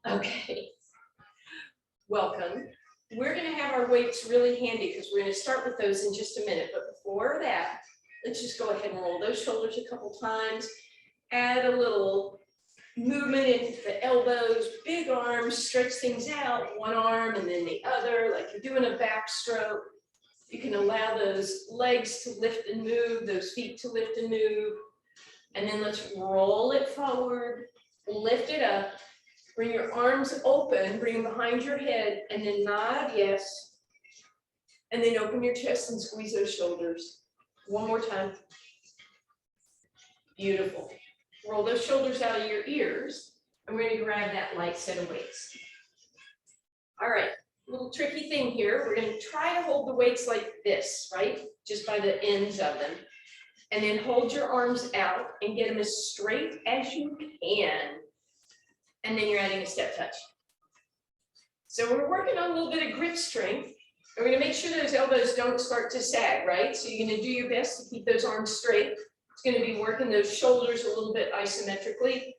Okay, welcome. We're going to have our weights really handy because we're going to start with those in just a minute. But before that, let's just go ahead and roll those shoulders a couple times. Add a little movement into the elbows, big arms, stretch things out, one arm and then the other, like you're doing a backstroke. You can allow those legs to lift and move, those feet to lift and move. And then let's roll it forward, lift it up. Bring your arms open, bring them behind your head, and then nod, yes. And then open your chest and squeeze those shoulders. One more time. Beautiful. Roll those shoulders out of your ears, and we're going to grab that light set of weights. All right, little tricky thing here. We're going to try to hold the weights like this, right? Just by the ends of them. And then hold your arms out and get them as straight as you can. And then you're adding a step touch. So we're working on a little bit of grip strength. We're going to make sure those elbows don't start to sag, right? So you're going to do your best to keep those arms straight. It's going to be working those shoulders a little bit isometrically.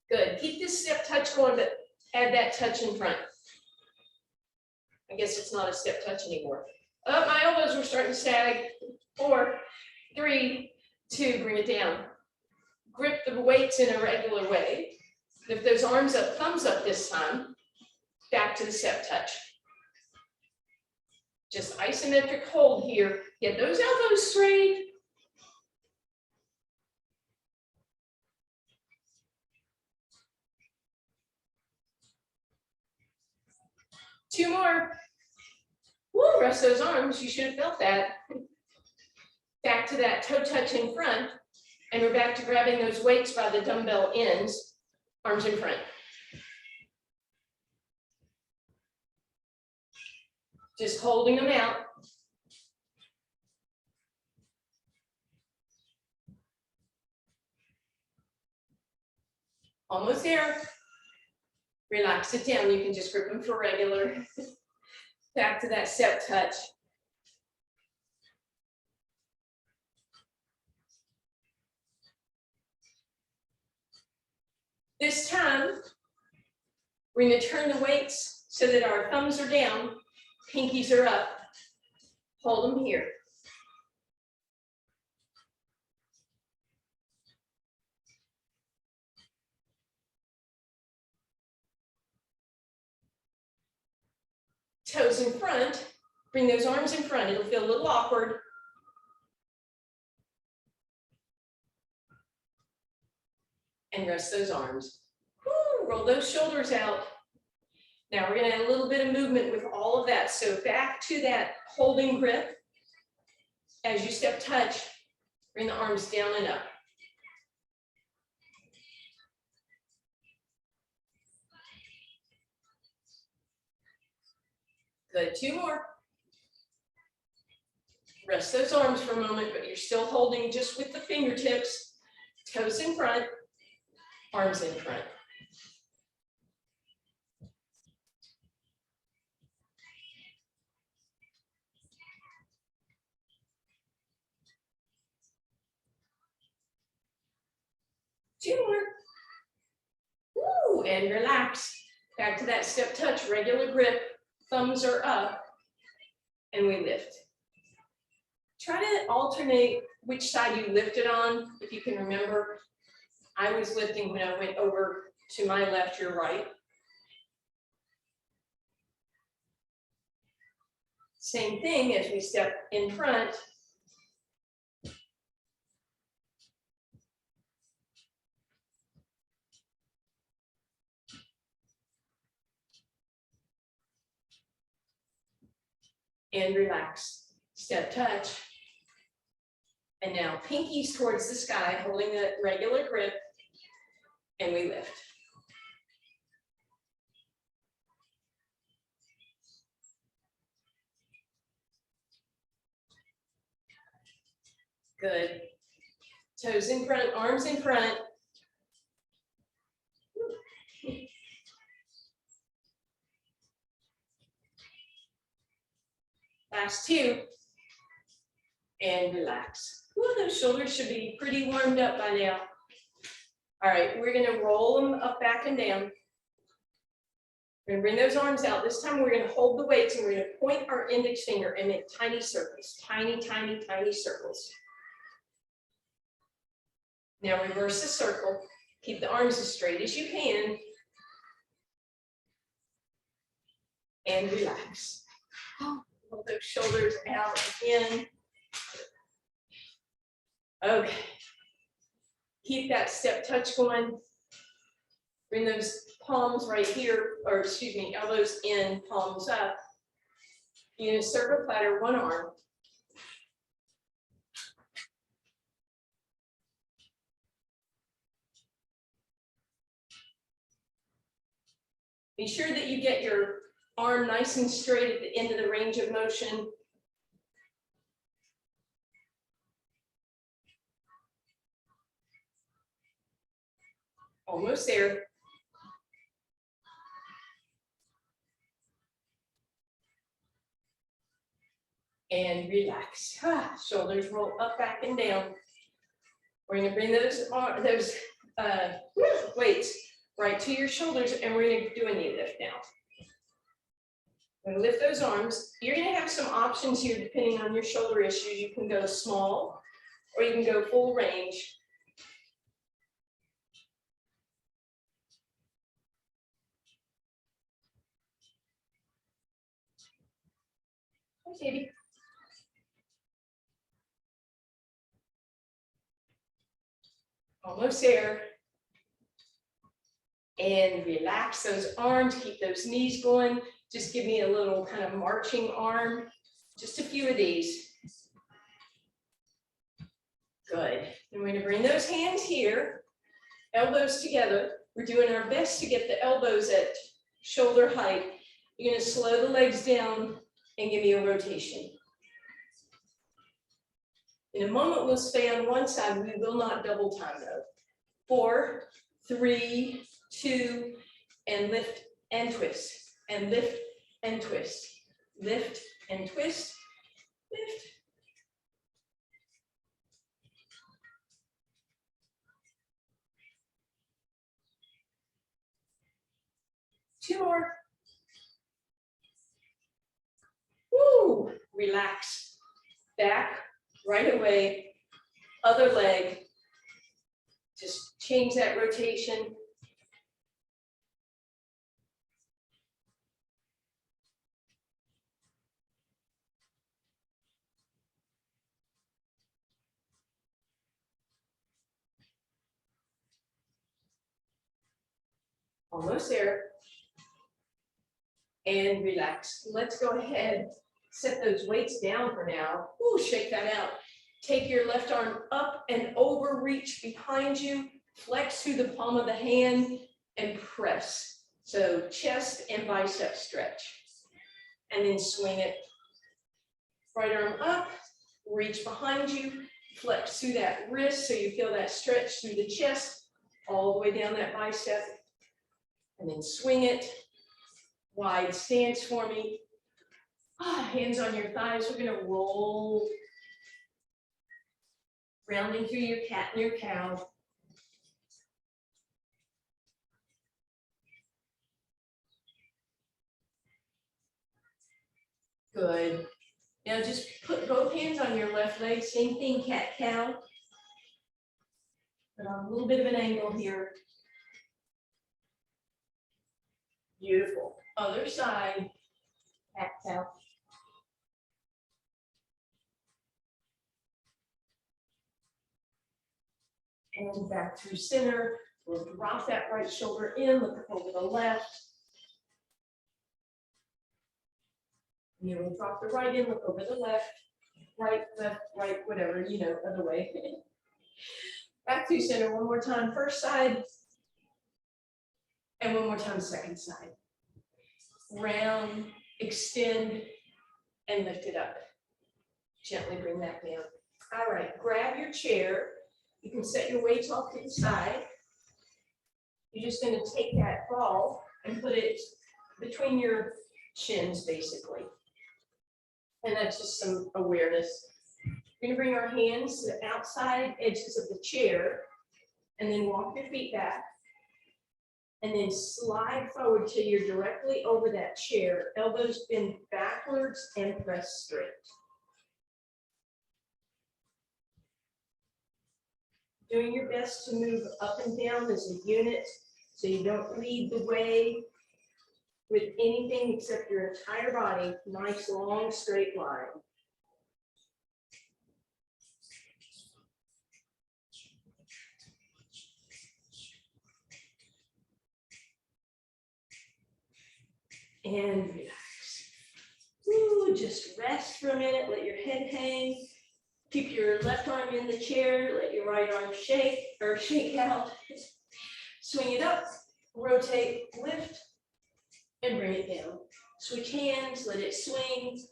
Good. Keep this step touch going, but add that touch in front. I guess it's not a step touch anymore. Oh, my elbows were starting to sag. 4, 3, 2, bring it down. Grip the weights in a regular way. Lift those arms up, thumbs up this time. Back to the step touch. Just isometric hold here. Get those elbows straight. Two more. Woo, rest those arms. You should have felt that. Back to that toe touch in front. And we're back to grabbing those weights by the dumbbell ends. Arms in front. Just holding them out. Almost there. Relax it down. You can just grip them for regular. Back to that step touch. This time, we're going to turn the weights so that our thumbs are down, pinkies are up. Hold them here. Toes in front. Bring those arms in front. It'll feel a little awkward. And rest those arms. Woo, roll those shoulders out. Now we're going to add a little bit of movement with all of that. So back to that holding grip. As you step touch, bring the arms down and up. Good, 2 more. Rest those arms for a moment, but you're still holding just with the fingertips. Toes in front, arms in front. Two more. Woo, and relax. Back to that step touch, regular grip. Thumbs are up, and we lift. Try to alternate which side you lifted on, if you can remember. I was lifting when I went over to my left, your right. Same thing as we step in front. And relax. Step touch. And now pinkies towards the sky, holding the regular grip, and we lift. Good. Toes in front, arms in front. Last 2. And relax. Ooh, those shoulders should be pretty warmed up by now. All right, we're gonna roll them up, back, and down. We're gonna bring those arms out. This time we're gonna hold the weights and we're gonna point our index finger and make tiny circles, tiny, tiny, tiny circles. Now reverse the circle. Keep the arms as straight as you can. And relax. Hold those shoulders out again. Okay. Keep that step touch going. Bring those palms right here, or excuse me, elbows in, palms up. You're gonna circle platter one arm. Be sure that you get your arm nice and straight at the end of the range of motion. Almost there. And relax. Shoulders roll up, back, and down. We're gonna bring those weights right to your shoulders, and we're gonna do a knee lift now. We're gonna lift those arms. You're gonna have some options here depending on your shoulder issues. You can go small, or you can go full range. Hi, baby. Almost there. And relax those arms, keep those knees going. Just give me a little kind of marching arm. Just a few of these. Good. And we're gonna bring those hands here, elbows together. We're doing our best to get the elbows at shoulder height. You're gonna slow the legs down and give me a rotation. In a moment, we'll stay on one side. We will not double time though. 4, 3, 2, and lift and twist, and lift and twist, lift and twist, lift. Two more. Woo, relax. Back, right away, other leg. Just change that rotation. Almost there. And relax. Let's go ahead, set those weights down for now. Ooh, shake that out. Take your left arm up and over, reach behind you, flex through the palm of the hand and press. So chest and bicep stretch. And then swing it. Right arm up, reach behind you, flex through that wrist so you feel that stretch through the chest, all the way down that bicep. And then swing it. Wide stance for me. Hands on your thighs. We're going to roll. Rounding through your cat and your cow. Good. Now just put both hands on your left leg. Same thing, cat, cow. But on a little bit of an angle here. Beautiful. Other side. Cat, cow. And back through center. We'll drop that right shoulder in, look over the left. And then we'll drop the right in, look over the left. Right, left, right, whatever, you know, other way. Back through center one more time, first side. And one more time, second side. Round, extend, and lift it up. Gently bring that down. All right, grab your chair. You can set your weights off to the side. You're just going to take that ball and put it between your shins, basically. And that's just some awareness. We're gonna bring our hands to the outside edges of the chair and then walk your feet back. And then slide forward till you're directly over that chair. Elbows bend backwards and press straight. Doing your best to move up and down as a unit so you don't lead the way with anything except your entire body. Nice, long, straight line. And relax. Ooh, just rest for a minute, let your head hang. Keep your left arm in the chair, let your right arm shake or shake out. Swing it up, rotate, lift, and bring it down. Switch hands, let it swing,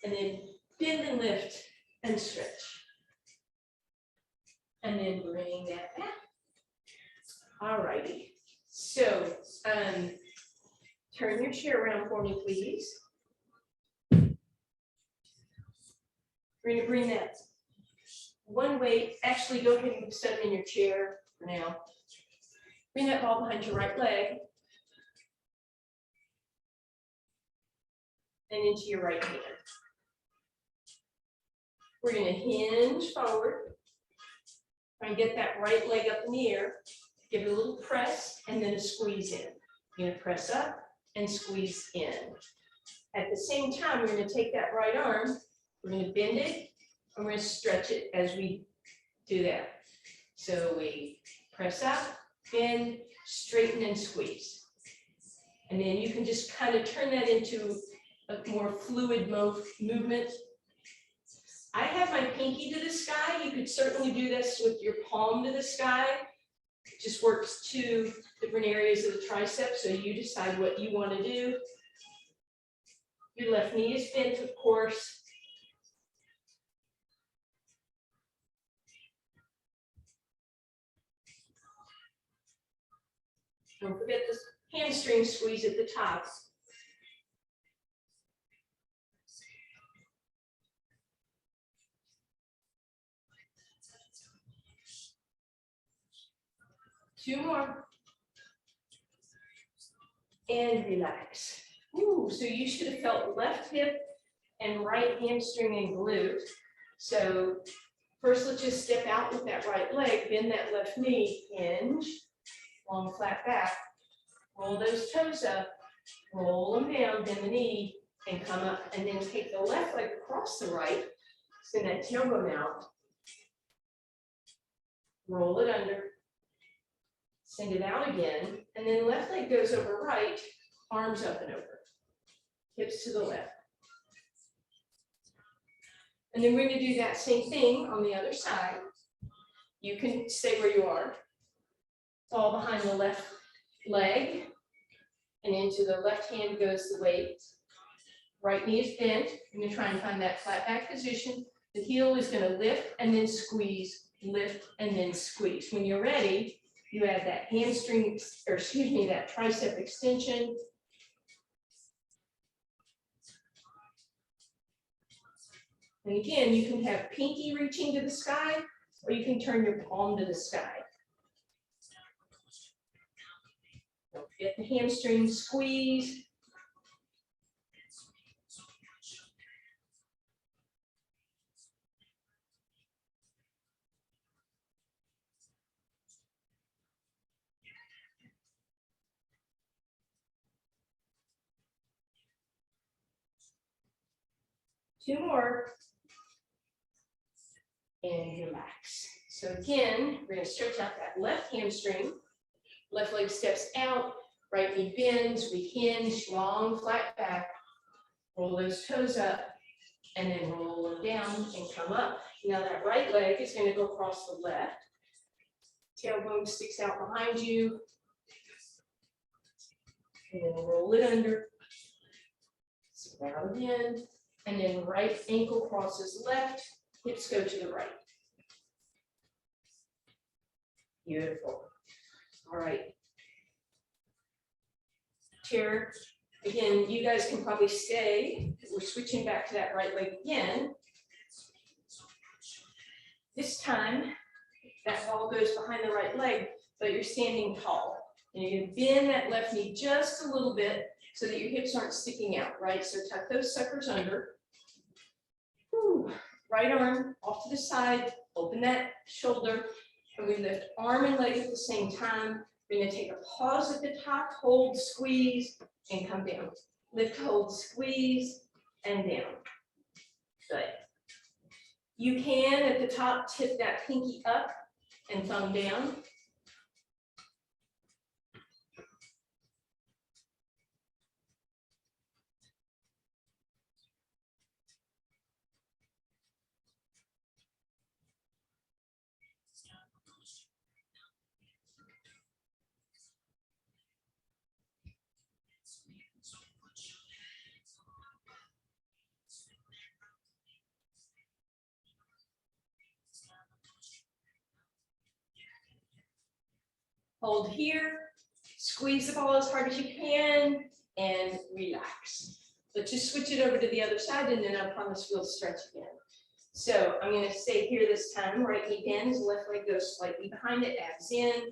and then bend and lift and stretch. And then bring that back. All righty. So, turn your chair around for me, please. We're going to bring that one weight. Actually, go ahead and set it in your chair for now. Bring that ball behind your right leg and into your right hand. We're going to hinge forward. Try and get that right leg up in the air. Give it a little press and then a squeeze in. You're going to press up and squeeze in. At the same time, we're going to take that right arm, we're going to bend it, and we're going to stretch it as we do that. So we press up, bend, straighten, and squeeze. And then you can just kind of turn that into a more fluid movement. I have my pinky to the sky. You could certainly do this with your palm to the sky. It just works two different areas of the tricep, so you decide what you want to do. Your left knee is bent, of course. Don't forget the hamstring squeeze at the top. Two more. And relax. Ooh, so you should have felt left hip and right hamstring and glute. So first, let's just step out with that right leg, bend that left knee, hinge, long flat back, roll those toes up, roll them down, bend the knee, and come up, and then take the left leg across the right, send that tailbone out, roll it under, send it out again, and then left leg goes over right, arms up and over, hips to the left. And then we're going to do that same thing on the other side. You can stay where you are. Fall behind the left leg, and into the left hand goes the weight. Right knee is bent. You're going to try and find that flat back position. The heel is going to lift and then squeeze, lift and then squeeze. When you're ready, you add that hamstring, or excuse me, that tricep extension. And again, you can have pinky reaching to the sky, or you can turn your palm to the sky. Don't forget the hamstring squeeze. Two more. And relax. So again, we're going to stretch out that left hamstring. Left leg steps out, right knee bends, we hinge, long flat back. Roll those toes up, and then roll them down and come up. Now that right leg is going to go across the left. Tailbone sticks out behind you. And then roll it under. Sit down again. And then right ankle crosses left, hips go to the right. Beautiful. All right. Chair. Again, you guys can probably stay. We're switching back to that right leg again. This time, that ball goes behind the right leg, but you're standing tall. And you're gonna bend that left knee just a little bit so that your hips aren't sticking out, right? So tuck those suckers under. Whew. Right arm off to the side, open that shoulder, and we lift arm and leg at the same time. We're gonna take a pause at the top, hold, squeeze, and come down. Lift, hold, squeeze, and down. Good. You can, at the top, tip that pinky up and thumb down. Hold here, squeeze the ball as hard as you can, and relax. Let's just switch it over to the other side, and then I promise we'll stretch again. So I'm going to stay here this time. Right knee bends, left leg goes slightly behind it, abs in.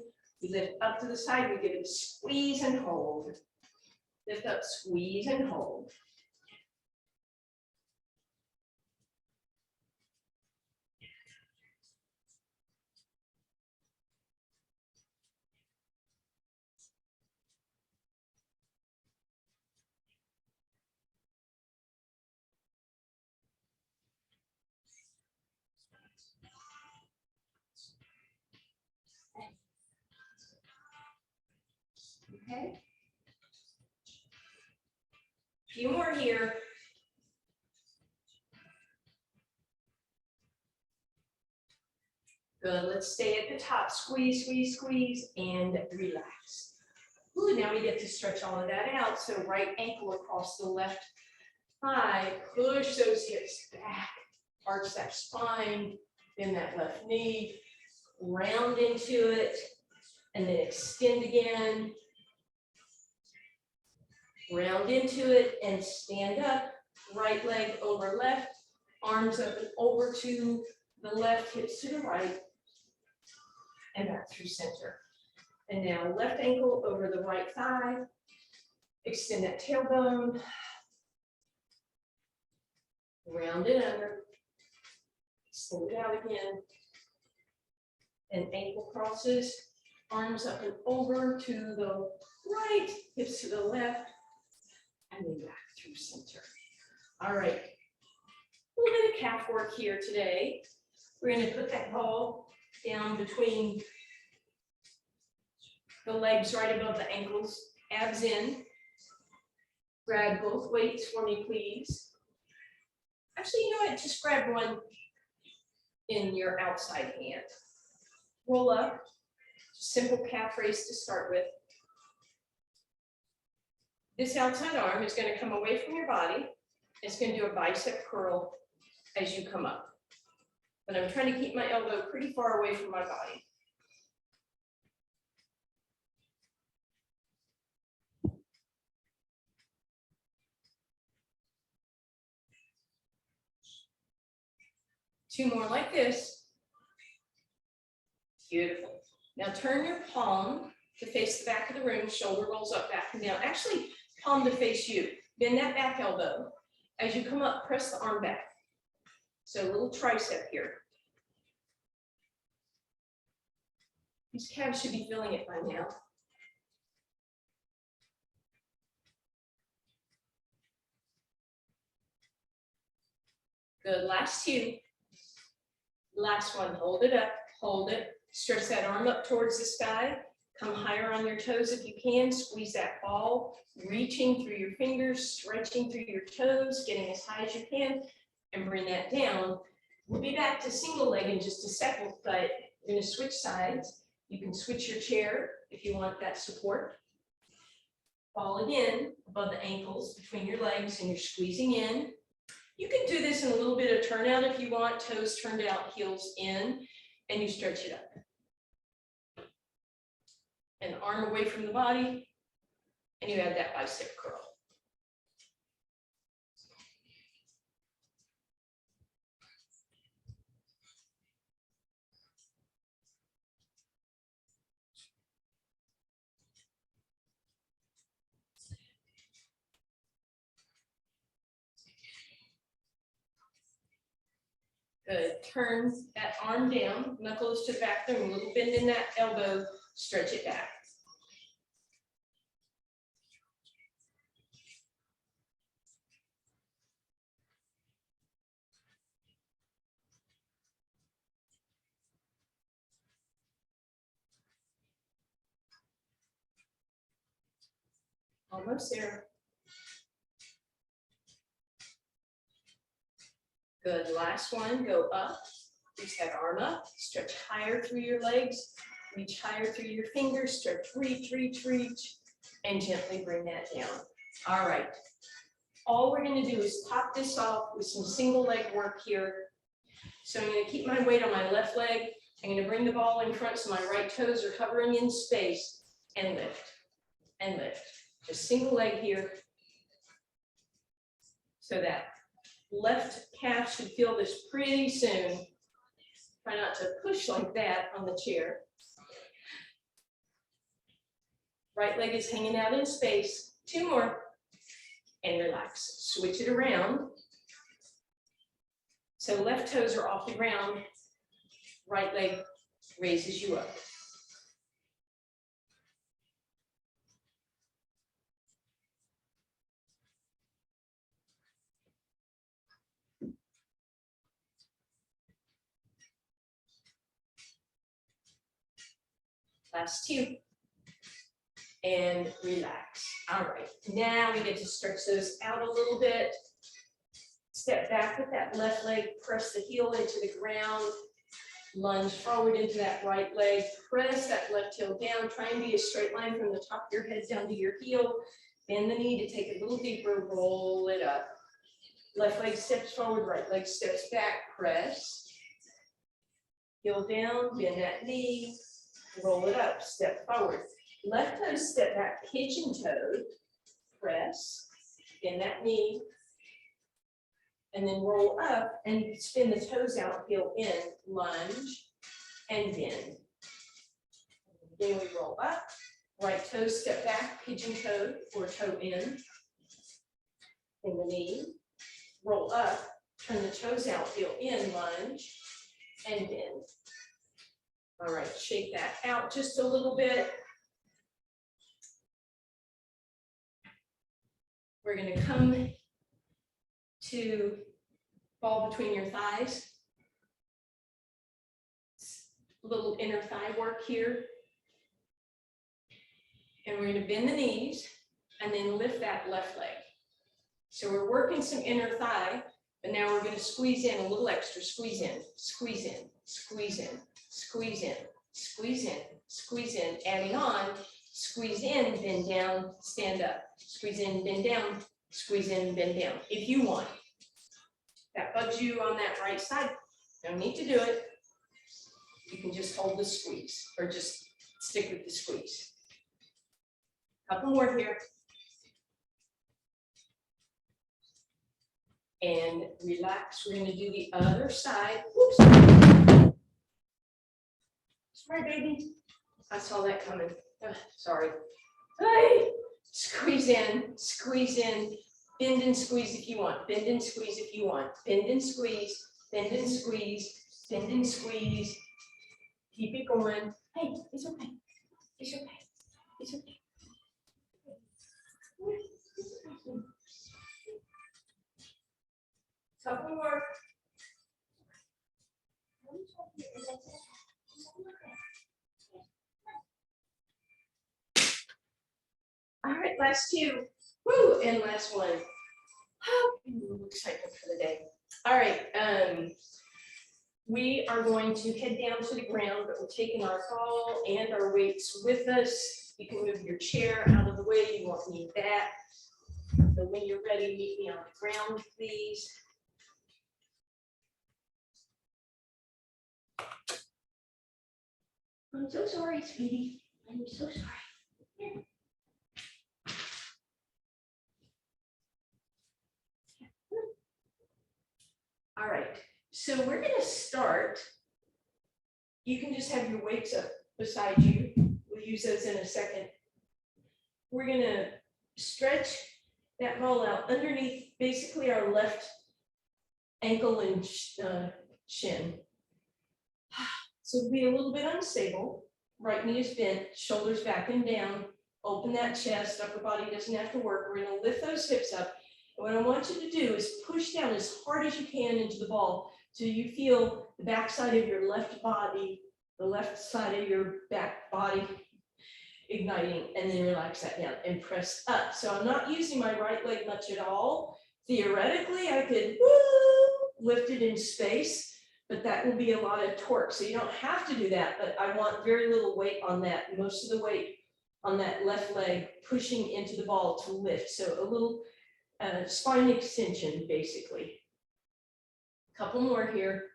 We lift up to the side, we give it a squeeze and hold. Lift up, squeeze and hold. Okay. A few more here. Good, let's stay at the top. Squeeze, squeeze, squeeze, and relax. Ooh, now we get to stretch all of that out. So right ankle across the left thigh, push those hips back, arch that spine, bend that left knee, round into it, and then extend again. Round into it and stand up, right leg over left, arms up and over to the left, hips to the right, and back through center. And now left ankle over the right thigh, extend that tailbone, round it under, extend it out again, and ankle crosses, arms up and over to the right, hips to the left, and then back through center. All right, a little bit of calf work here today. We're going to put that ball down between the legs right above the ankles, abs in. Grab both weights for me, please. Actually, you know what? Just grab one in your outside hand. Roll up, simple calf raise to start with. This outside arm is going to come away from your body. It's going to do a bicep curl as you come up. But I'm trying to keep my elbow pretty far away from my body. Two more like this. Beautiful. Now turn your palm to face the back of the room, shoulder rolls up, back and down. Actually, palm to face you. Bend that back elbow. As you come up, press the arm back. So a little tricep here. These calves should be feeling it by now. Good, last two. Last one, hold it up, hold it. Stretch that arm up towards the sky. Come higher on your toes if you can. Squeeze that ball, reaching through your fingers, stretching through your toes, getting as high as you can, and bring that down. We'll be back to single leg in just a second, but we're going to switch sides. You can switch your chair if you want that support. Ball again above the ankles, between your legs, and you're squeezing in. You can do this in a little bit of turnout if you want, toes turned out, heels in, and you stretch it up. And arm away from the body, and you add that bicep curl. Good. Turn that arm down, knuckles to the back there, a little bend in that elbow, stretch it back. Almost there. Good. Last one, go up. Reach that arm up, stretch higher through your legs, reach higher through your fingers, stretch, reach, reach, reach, and gently bring that down. All right. All we're going to do is top this off with some single leg work here. So I'm going to keep my weight on my left leg. I'm going to bring the ball in front so my right toes are hovering in space and lift and lift. Just single leg here. So that left calf should feel this pretty soon. Try not to push like that on the chair. Right leg is hanging out in space. 2 more. And relax. Switch it around. So left toes are off the ground. Right leg raises you up. Last 2. And relax. All right, now we get to stretch those out a little bit. Step back with that left leg, press the heel into the ground, lunge forward into that right leg, press that left heel down, try and be a straight line from the top of your head down to your heel, bend the knee to take it a little deeper, roll it up. Left leg steps forward, right leg steps back, press. Heel down, bend that knee, roll it up, step forward. Left toe step back, pigeon toed, press, bend that knee, and then roll up and spin the toes out, heel in, lunge, and bend. Then we roll up, right toe step back, pigeon toed, or toe in, bend the knee, roll up, turn the toes out, heel in, lunge, and bend. All right, shake that out just a little bit. We're going to come to ball between your thighs. A little inner thigh work here. And we're going to bend the knees and then lift that left leg. So we're working some inner thigh, but now we're going to squeeze in a little extra. Squeeze in, squeeze in, squeeze in, squeeze in, squeeze in, squeeze in, adding on. Squeeze in, bend down, stand up. Squeeze in, bend down, squeeze in, bend down. If you want. That bugs you on that right side, no need to do it. You can just hold the squeeze or just stick with the squeeze. Couple more here. And relax. We're going to do the other side. Whoops. Sorry, baby. I saw that coming. Sorry. Hey, squeeze in, bend and squeeze if you want, bend and squeeze if you want, bend and squeeze, bend and squeeze, bend and squeeze. Keep it going. Hey, it's okay. It's okay. It's okay. Couple more. All right, last 2. Woo, and last one. I'm excited for the day. All right, we are going to head down to the ground, but we're taking our ball and our weights with us. You can move your chair out of the way. You won't need that. So when you're ready, meet me on the ground, please. I'm so sorry, sweetie. I'm so sorry. Here. All right, so we're going to start. You can just have your weights up beside you. We'll use those in a second. We're going to stretch that ball out underneath basically our left ankle and shin. So be a little bit unstable. Right knee is bent, shoulders back and down. Open that chest, upper body doesn't have to work. We're gonna lift those hips up. And what I want you to do is push down as hard as you can into the ball till you feel the back side of your left body, the left side of your back body igniting, and then relax that down and press up. So I'm not using my right leg much at all. Theoretically, I could lift it in space, but that will be a lot of torque. So you don't have to do that, but I want very little weight on that. Most of the weight on that left leg pushing into the ball to lift. So a little spine extension, basically. A couple more here.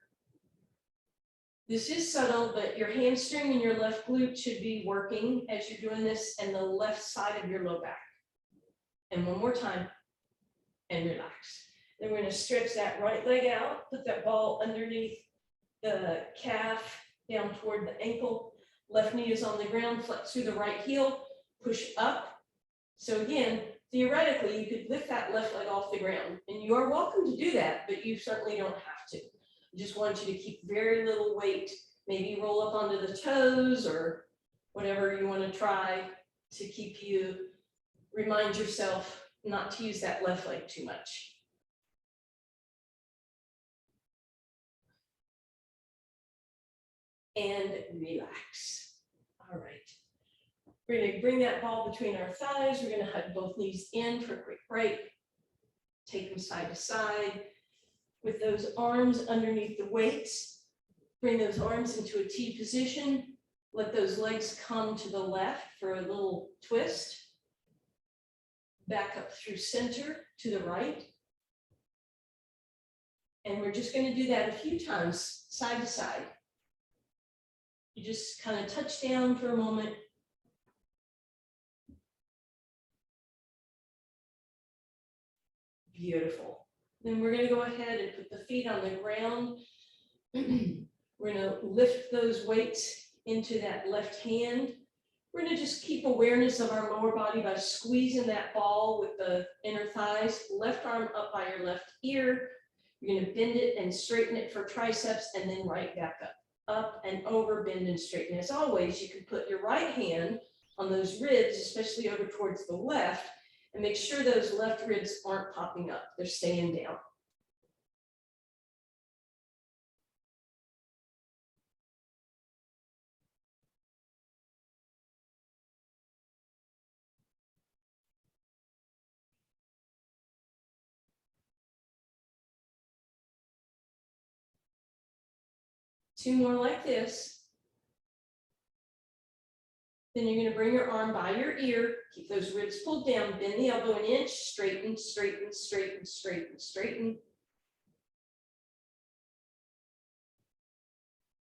This is subtle, but your hamstring and your left glute should be working as you're doing this, and the left side of your low back. And one more time, and relax. Then we're going to stretch that right leg out, put that ball underneath the calf, down toward the ankle. Left knee is on the ground, flex through the right heel, push up. So again, theoretically, you could lift that left leg off the ground, and you are welcome to do that, but you certainly don't have to. I just want you to keep very little weight, maybe roll up onto the toes or whatever you want to try to keep you, remind yourself not to use that left leg too much. And relax. All right. We're going to bring that ball between our thighs. We're going to hug both knees in for a quick break. Take them side to side. With those arms underneath the weights, bring those arms into a T position. Let those legs come to the left for a little twist. Back up through center to the right. And we're just going to do that a few times, side to side. You just kind of touch down for a moment. Beautiful. Then we're going to go ahead and put the feet on the ground. We're going to lift those weights into that left hand. We're going to just keep awareness of our lower body by squeezing that ball with the inner thighs. Left arm up by your left ear. You're going to bend it and straighten it for triceps, and then right back up. Up and over, bend and straighten. As always, you can put your right hand on those ribs, especially over towards the left, and make sure those left ribs aren't popping up. They're staying down. Two more like this. Then you're going to bring your arm by your ear, keep those ribs pulled down, bend the elbow an inch, straighten, straighten, straighten, straighten, straighten.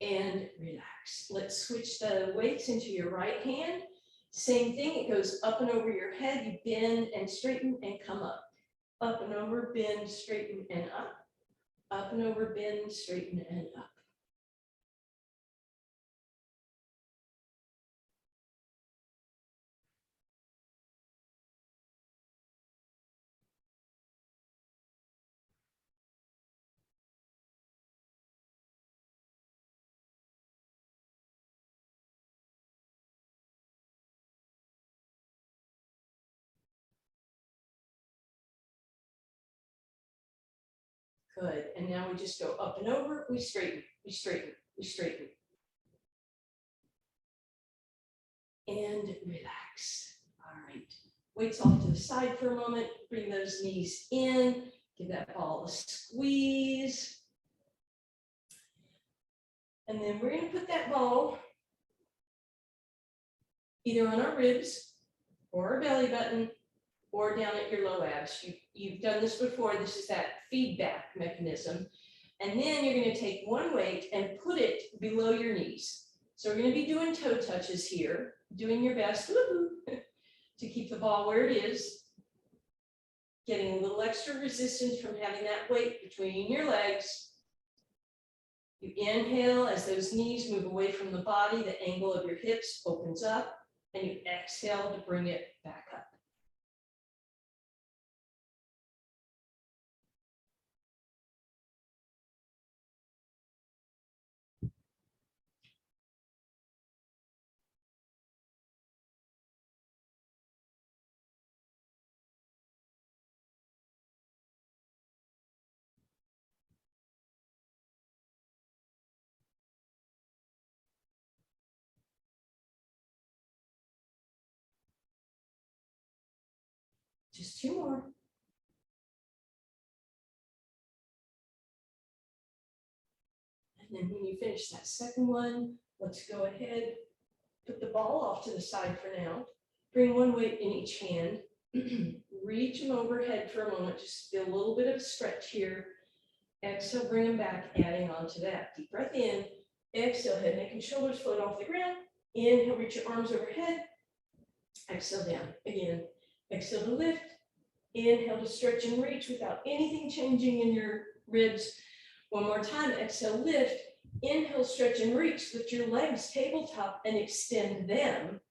And relax. Let's switch the weights into your right hand. Same thing, it goes up and over your head. You bend and straighten and come up. Up and over, bend, straighten and up. Up and over, bend, straighten and up. Good, and now we just go up and over, we straighten, we straighten, we straighten. And relax. All right, weights off to the side for a moment, bring those knees in, give that ball a squeeze. And then we're gonna put that ball either on our ribs or our belly button or down at your low abs. You've done this before. This is that feedback mechanism. And then you're going to take one weight and put it below your knees. So we're going to be doing toe touches here, doing your best to keep the ball where it is, getting a little extra resistance from having that weight between your legs. You inhale as those knees move away from the body, the angle of your hips opens up, and you exhale to bring it back up. Just 2 more. And then when you finish that second one, let's go ahead, put the ball off to the side for now. Bring one weight in each hand. Reach them overhead for a moment, just feel a little bit of a stretch here. Exhale, bring them back, adding on to that. Deep breath in. Exhale, head, neck, and shoulders float off the ground. Inhale, reach your arms overhead. Exhale down. Again, exhale to lift. Inhale to stretch and reach without anything changing in your ribs. One more time, exhale, lift. Inhale, stretch and reach. Lift your legs tabletop and extend them.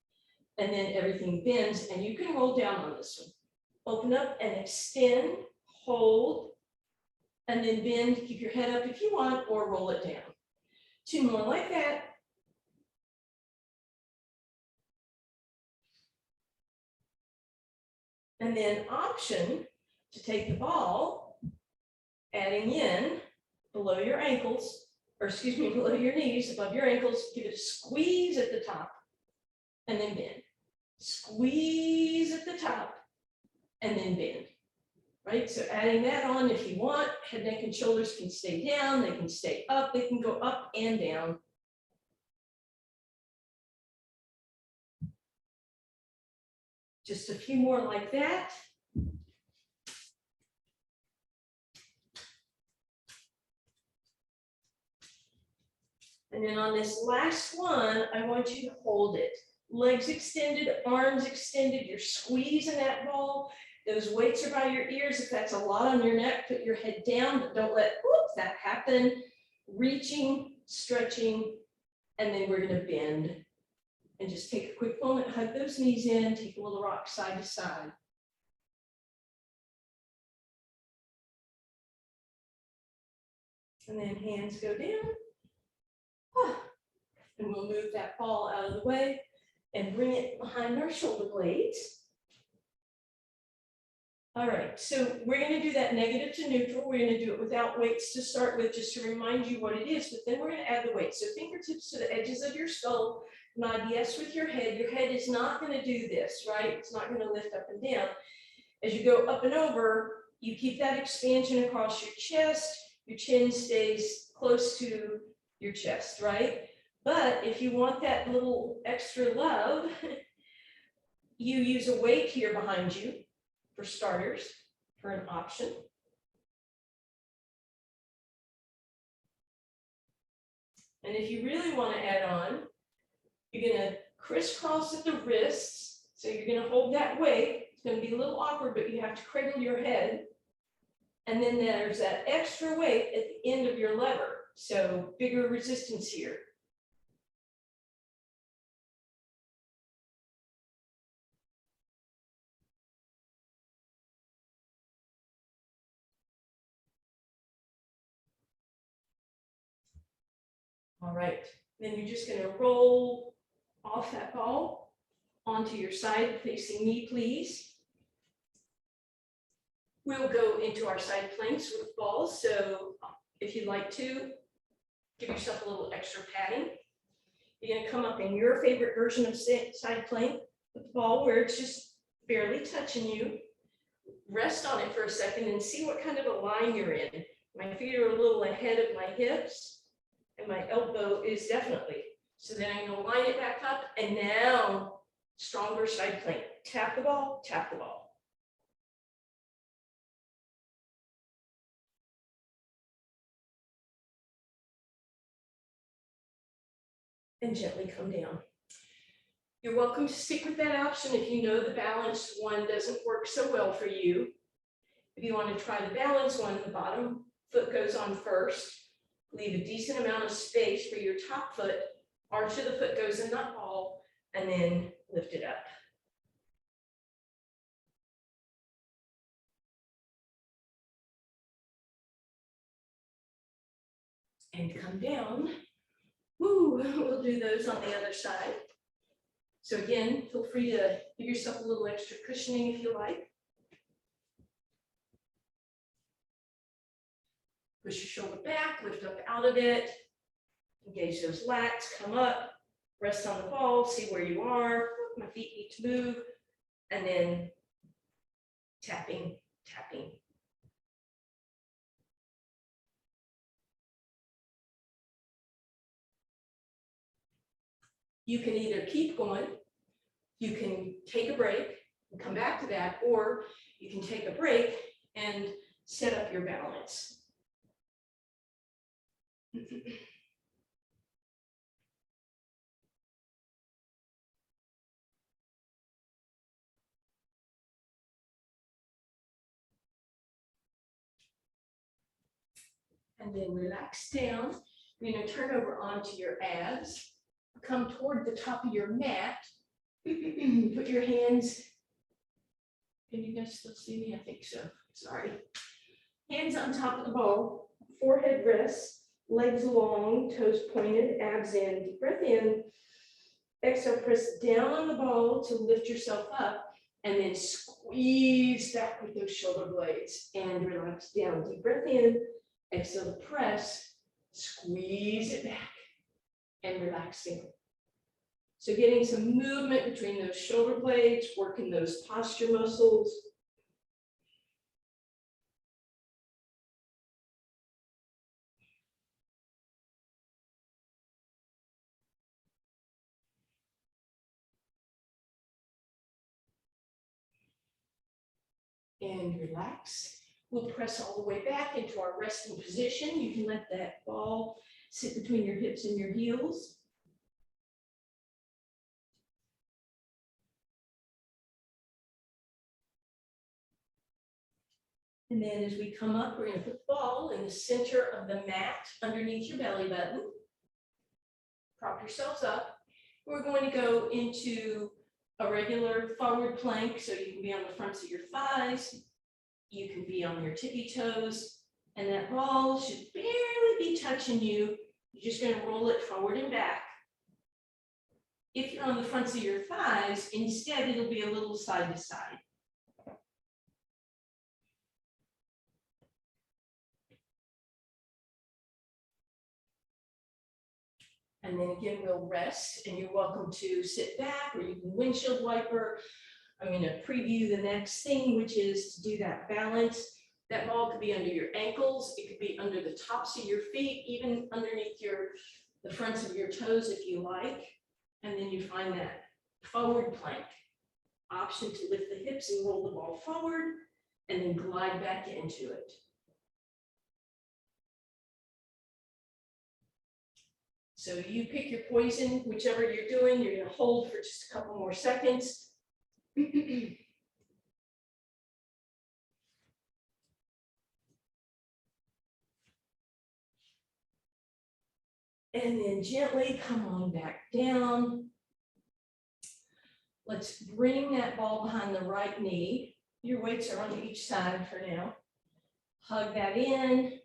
And then everything bends, and you can roll down on this one. Open up and extend, hold, and then bend. Keep your head up if you want, or roll it down. 2 more like that. And then option to take the ball, adding in below your ankles, or excuse me, below your knees, above your ankles, give it a squeeze at the top, and then bend. Squeeze at the top, and then bend. Right, so adding that on if you want. Head, neck, and shoulders can stay down, they can stay up, they can go up and down. Just a few more like that. And then on this last one, I want you to hold it. Legs extended, arms extended, you're squeezing that ball. Those weights are by your ears. If that's a lot on your neck, put your head down, but don't let that happen. Reaching, stretching, and then we're gonna bend. And just take a quick moment, hug those knees in, take a little rock side to side. And then hands go down. And we'll move that ball out of the way and bring it behind our shoulder blades. All right, so we're going to do that negative to neutral. We're going to do it without weights to start with, just to remind you what it is, but then we're going to add the weights. So fingertips to the edges of your skull, nod yes with your head. Your head is not going to do this, right? It's not going to lift up and down. As you go up and over, you keep that expansion across your chest. Your chin stays close to your chest, right? But if you want that little extra love, you use a weight here behind you. For starters, for an option. And if you really want to add on, you're going to crisscross at the wrists. So you're going to hold that weight. It's going to be a little awkward, but you have to cradle your head. And then there's that extra weight at the end of your lever. So bigger resistance here. All right, then you're just going to roll off that ball onto your side facing me, please. We'll go into our side planks with balls. So if you'd like to, give yourself a little extra padding. You're going to come up in your favorite version of side plank with the ball where it's just barely touching you. Rest on it for a second and see what kind of a line you're in. My feet are a little ahead of my hips. And my elbow is definitely. So then I'm going to line it back up, and now stronger side plank. Tap the ball, tap the ball. And gently come down. You're welcome to stick with that option if you know the balanced one doesn't work so well for you. If you want to try the balanced one, the bottom foot goes on first. Leave a decent amount of space for your top foot. Arch of the foot goes in that ball, and then lift it up. And come down. Woo, we'll do those on the other side. So again, feel free to give yourself a little extra cushioning if you like. Push your shoulder back, lift up out of it. Engage those lats, come up, rest on the ball, see where you are. My feet need to move, and then tapping, tapping. You can either keep going, you can take a break and come back to that, or you can take a break and set up your balance. And then relax down. You're going to turn over onto your abs. Come toward the top of your mat. Put your hands. Can you guys still see me? I think so. Sorry. Hands on top of the ball. Forehead rests. Legs long. Toes pointed. Abs in. Deep breath in. Exhale. Press down on the ball to lift yourself up. And then squeeze back with those shoulder blades. And relax down. Deep breath in. Exhale to press, squeeze it back, and relaxing. So getting some movement between those shoulder blades, working those posture muscles. And relax. We'll press all the way back into our resting position. You can let that ball sit between your hips and your heels. And then as we come up, we're going to put the ball in the center of the mat underneath your belly button. Prop yourselves up. We're going to go into a regular forward plank, so you can be on the fronts of your thighs. You can be on your tippy toes, and that ball should barely be touching you. You're just going to roll it forward and back. If you're on the fronts of your thighs, instead it'll be a little side to side. And then again, we'll rest, and you're welcome to sit back, or you can windshield wiper. I'm going to preview the next thing, which is to do that balance. That ball could be under your ankles. It could be under the tops of your feet, even underneath the fronts of your toes if you like. And then you find that forward plank option to lift the hips and roll the ball forward, and then glide back into it. So you pick your poison, whichever you're doing. You're going to hold for just a couple more seconds. And then gently come on back down. Let's bring that ball behind the right knee. Your weights are on each side for now. Hug that in.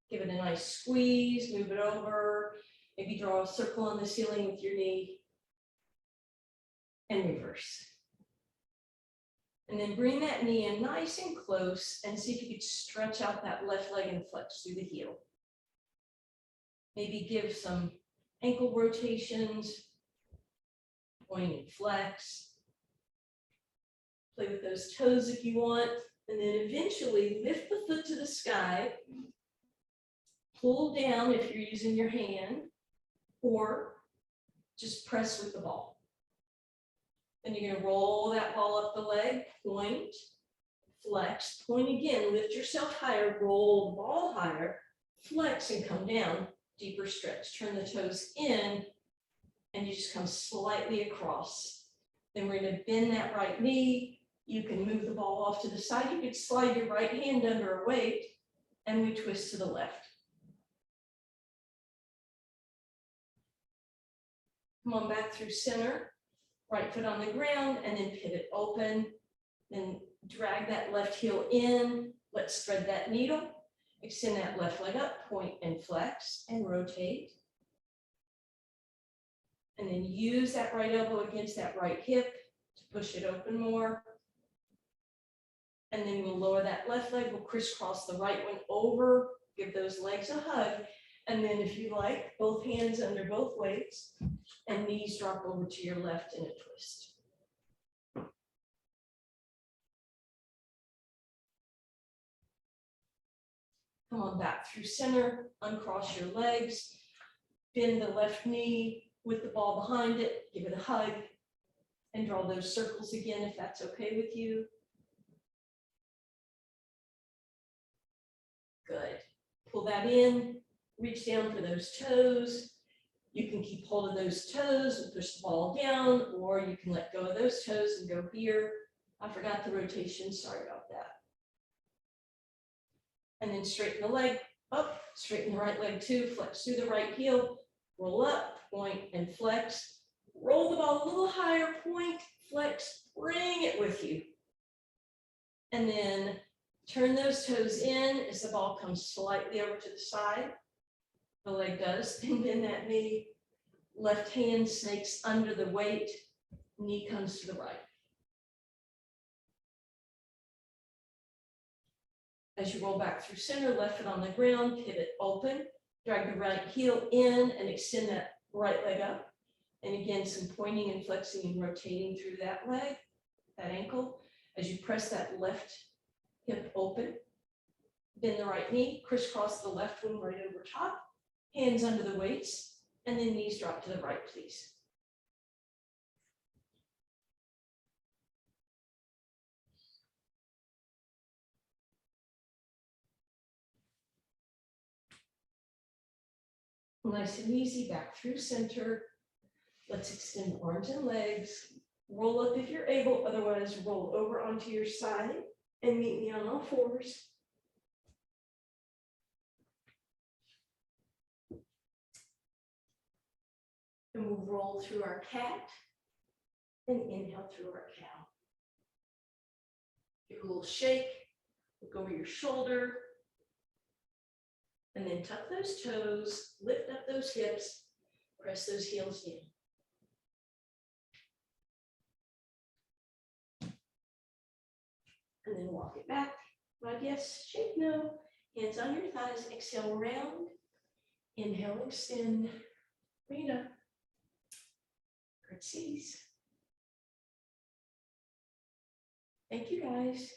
Give it a nice squeeze. Move it over. Maybe draw a circle on the ceiling with your knee. And reverse. And then bring that knee in nice and close and see if you could stretch out that left leg and flex through the heel. Maybe give some ankle rotations, point and flex. Play with those toes if you want, and then eventually lift the foot to the sky. Pull down if you're using your hand, or just press with the ball. Then you're going to roll that ball up the leg, point, flex, point again, lift yourself higher, roll the ball higher, flex and come down, deeper stretch. Turn the toes in, and you just come slightly across. Then we're going to bend that right knee. You can move the ball off to the side. You could slide your right hand under a weight, and we twist to the left. Come on back through center. Right foot on the ground, and then pivot open. Then drag that left heel in. Let's thread that needle. Extend that left leg up, point and flex, and rotate. And then use that right elbow against that right hip to push it open more. And then we'll lower that left leg. We'll crisscross the right one over. Give those legs a hug. And then if you like, both hands under both weights. And knees drop over to your left in a twist. Come on back through center, uncross your legs, bend the left knee with the ball behind it, give it a hug, and draw those circles again if that's okay with you. Good. Pull that in, reach down for those toes. You can keep hold of those toes and push the ball down, or you can let go of those toes and go here. I forgot the rotation, sorry about that. And then straighten the leg up, straighten the right leg too, flex through the right heel, roll up, point, and flex. Roll the ball a little higher, point, flex, bring it with you. And then turn those toes in as the ball comes slightly over to the side. The leg does, and bend that knee. Left hand snakes under the weight, knee comes to the right. As you roll back through center, left foot on the ground, pivot open, drag the right heel in and extend that right leg up. And again, some pointing and flexing and rotating through that leg, that ankle. As you press that left hip open, bend the right knee, crisscross the left one right over top, hands under the weights, and then knees drop to the right, please. Nice and easy, back through center. Let's extend arms and legs. Roll up if you're able, otherwise roll over onto your side and meet me on all fours. And we'll roll through our cat and inhale through our cow. Give a little shake, look over your shoulder, and then tuck those toes, lift up those hips, press those heels in. And then walk it back. Nod yes, shake no. Hands on your thighs, exhale round. Inhale, extend, bring it up. Curtsies. Thank you guys.